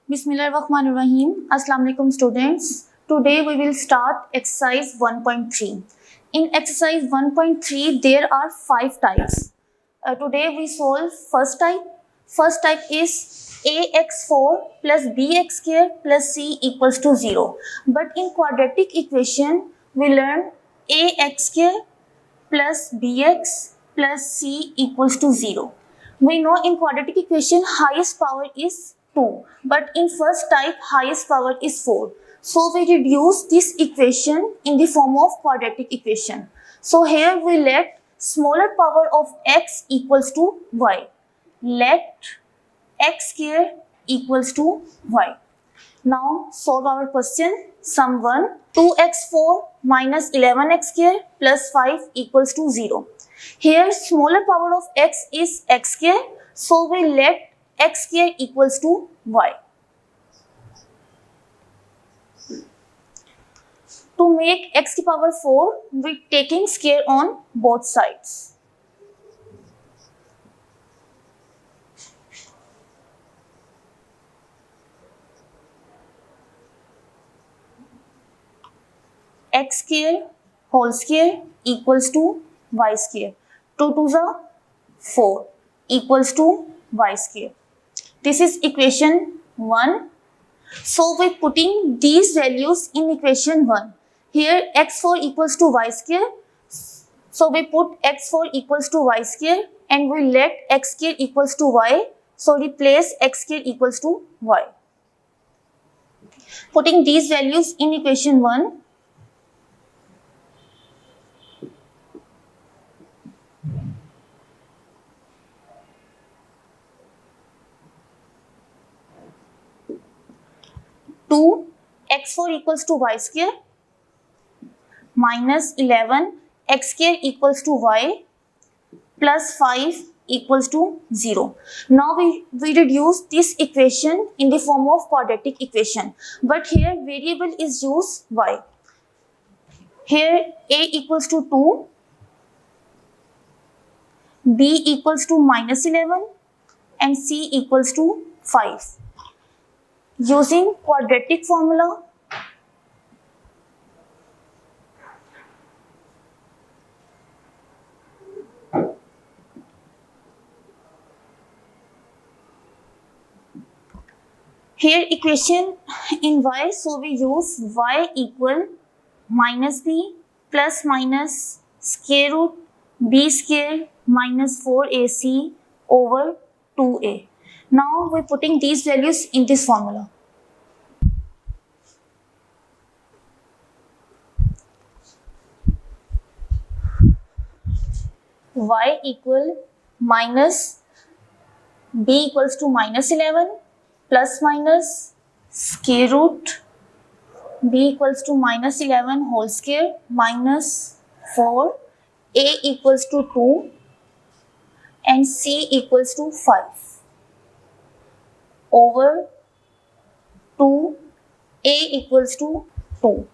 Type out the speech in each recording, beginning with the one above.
Bismillahirrahmanirrahim. Assalamu alaikum students. Today we will start exercise 1.3. In exercise 1.3 there are 5 types. Today we solve first type. First type is ax4 plus bx square plus c equals to 0. But in quadratic equation we learn ax square plus bx plus c equals to 0. We know in quadratic equation highest power is 2, but in first type highest power is 4. So we reduce this equation in the form of quadratic equation. So here we let smaller power of x equals to y. Let x square equals to y. Now solve our question. Sum 1. 2x4 minus 11x square plus 5 equals to 0. Here smaller power of x is x square, so we let x square equals to y. To make x to power 4, we taking square on both sides. X square whole square equals to y square. 2 to the 4 equals to y square. This is equation 1. So we putting these values in equation 1. Here x4 equals to y square. So we put x4 equals to y square and we let x square equals to y. So replace x square equals to y. Putting these values in equation 1. x4 equals to y square minus 11 x square equals to y plus 5 equals to 0. Now we reduce this equation in the form of quadratic equation, but here variable is used y. Here a equals to 2, b equals to minus 11 and c equals to 5. Using quadratic formula, here equation in y, so we use y equal minus b plus minus square root b square minus 4ac over 2a. Now we're putting these values in this formula. Y equal minus b equals to minus 11 plus minus square root b equals to minus 11 whole square minus 4, a equals to 2 and c equals to 5 over 2, a equals to 2.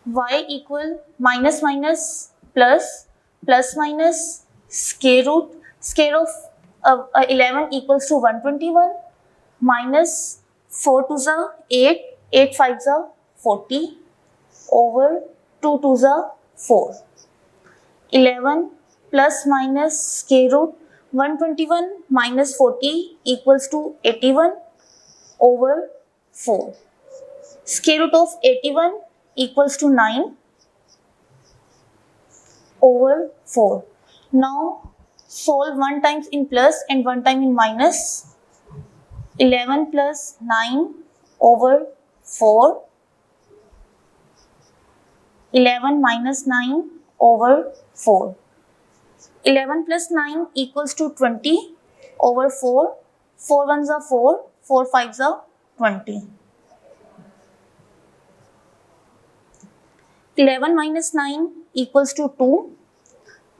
Y equal minus minus plus plus minus square root of 11 equals to 121 minus 4 to the 8, 8 5 the 40 over 2 to the 4. 11 plus minus square root 121 minus 40 equals to 81 over 4. Square root of 81 equals to 9 over 4. Now solve one times in plus and one time in minus. 11 plus 9 over 4. 11 minus 9 over 4. 11 plus 9 equals to 20 over 4. 4 ones are 4, 4 5s are 20. 11 minus 9 equals to 2.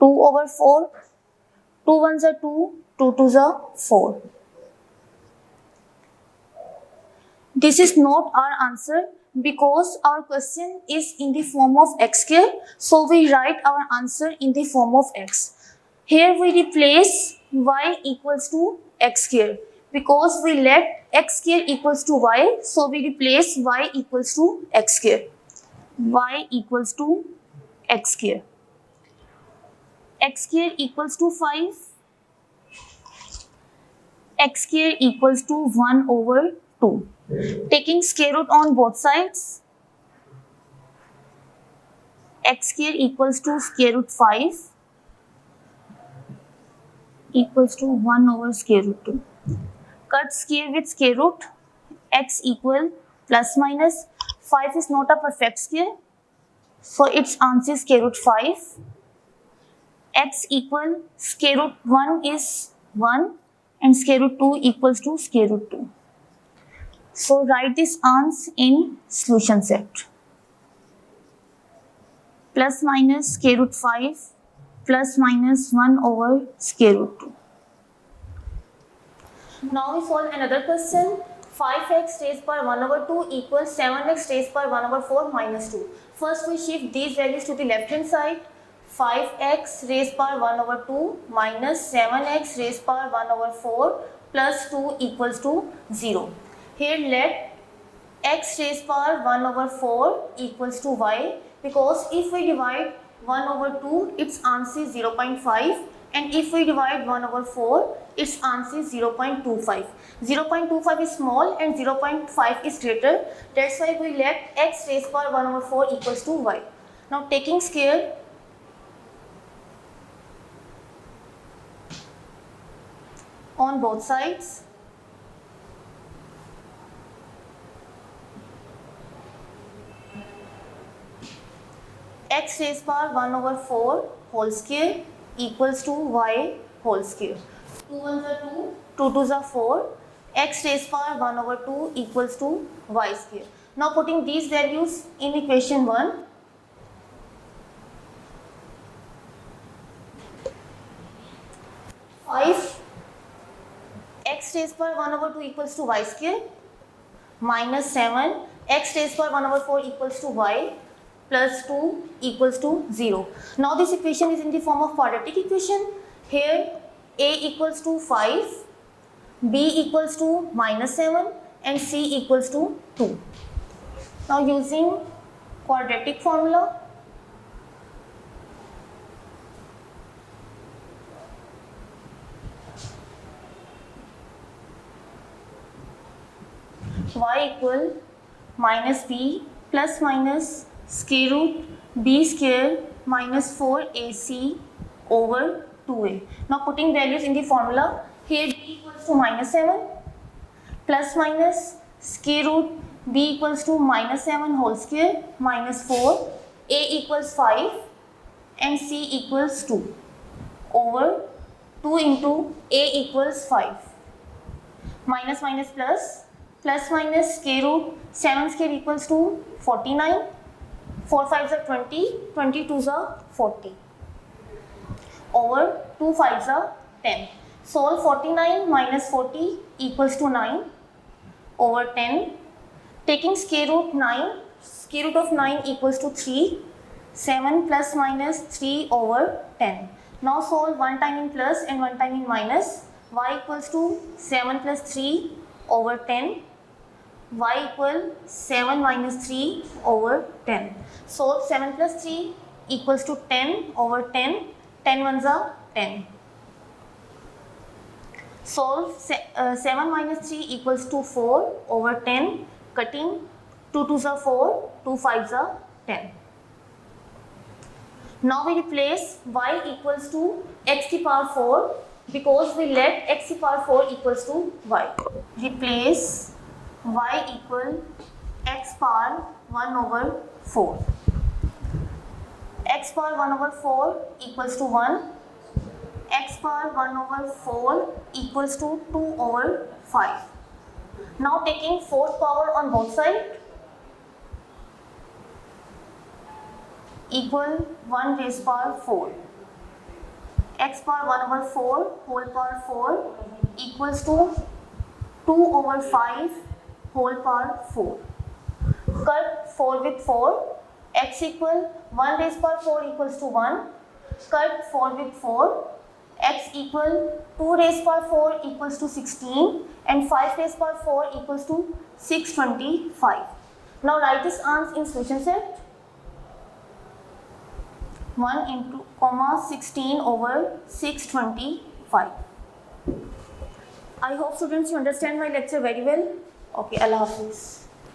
2 over 4. 2 ones are 2, 2 twos are 4. This is not our answer because our question is in the form of x square. So we write our answer in the form of x. Here we replace y equals to x square Because we let x square equals to y, so we replace y equals to x square. Y equals to x square. X square equals to 5. X square equals to 1 over 2. Taking square root on both sides, x square equals to square root 5 equals to 1 over square root 2. Cut square with square root, x equal plus minus. 5 is not a perfect square, so its answer is square root 5. X equal square root 1 is 1 and square root 2 equals to square root 2. So write this answer in solution set. Plus minus square root 5 plus minus 1 over square root 2. Now we solve another question. 5x raised by 1 over 2 equals 7x raised by 1 over 4 minus 2. First we shift these values to the left hand side. 5x raised by 1 over 2 minus 7x raised by 1 over 4 plus 2 equals to 0. Here let x raised by 1 over 4 equals to y, because if we divide 1 over 2, its answer is 0.5, and if we divide 1 over 4, its answer is 0.25. 0.25 is small and 0.5 is greater. That's why we let x raised by 1 over 4 equals to y. Now taking square, on both sides, x raised by 1 over 4 whole square equals to y whole square. 2 1s are 2, 2 2s are 4, x raised by 1 over 2 equals to y square. Now putting these values in equation 1, x raised by 1 over 2 equals to y square minus 7 x raised by 1 over 4 equals to y plus 2 equals to 0. Now this equation is in the form of quadratic equation. Here a equals to 5, b equals to minus 7 and c equals to 2. Now using quadratic formula, y equal minus b plus minus square root b square minus 4ac over 2a. Now putting values in the formula, here b equals to minus 7 plus minus square root b equals to minus 7 whole square minus 4, a equals 5 and c equals 2 over 2 into a equals 5. Minus minus plus, plus minus square root 7 square equals to 49, 4 5s are 20, 22s are 40 over 2 5s are 10. Solve 49 minus 40 equals to 9 over 10. Taking square root 9, square root of 9 equals to 3, 7 plus minus 3 over 10. Now solve one time in plus and one time in minus. Y equals to 7 plus 3 over 10. Y equal 7 minus 3 over 10. Solve 7 plus 3 equals to 10 over 10. 10 ones are 10. Solve 7 minus 3 equals to 4 over 10. Cutting 2 2s are 4, 2 5s are 10. Now we replace y equals to x to the power 4 because we let x to the power 4 equals to y. Replace y equal x power 1 over 4. X power 1 over 4 equals to 1. X power 1 over 4 equals to 2 over 5. Now taking fourth power on both sides, equal 1 raised power 4. X power 1 over 4 whole power 4 equals to 2 over 5 whole power 4. Cut 4 with 4. X equal 1 raised power 4 equals to 1. Cut 4 with 4. x equal 2 raised power 4 equals to 16 and 5 raised power 4 equals to 625. Now write this answer in solution set. 1 into comma 16 over 625. I hope students you understand my lecture very well. Okay, Allah Hafiz.